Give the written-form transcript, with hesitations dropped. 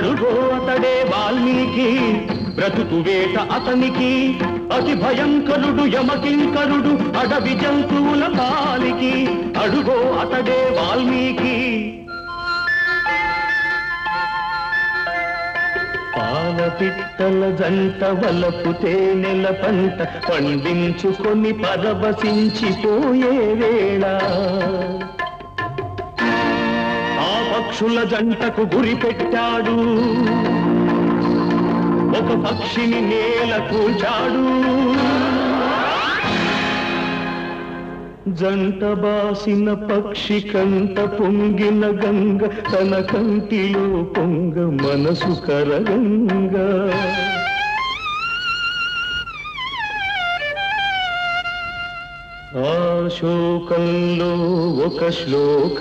అడుగో అతడే వాల్మీకి బ్రతుకు వేట అతనికి అతి భయంకరుడు యమకింకరుడు అడవి జంతువుల పాలికి అడుగో అతడే వాల్మీకి పాల పిట్టల జంట వలపు తేనెల పంట పండించుకొని పరవశించిపోయే వేళ ఆ పక్షుల జంటకు గురి పెట్టాడు ఒక పక్షిని నేల కూల్చాడు జంట బాసిన పక్షి కంట పొంగిన గంగ తన కంటిలో పొంగ మనసు కరగంగా ఆ శోకంలో ఒక శ్లోక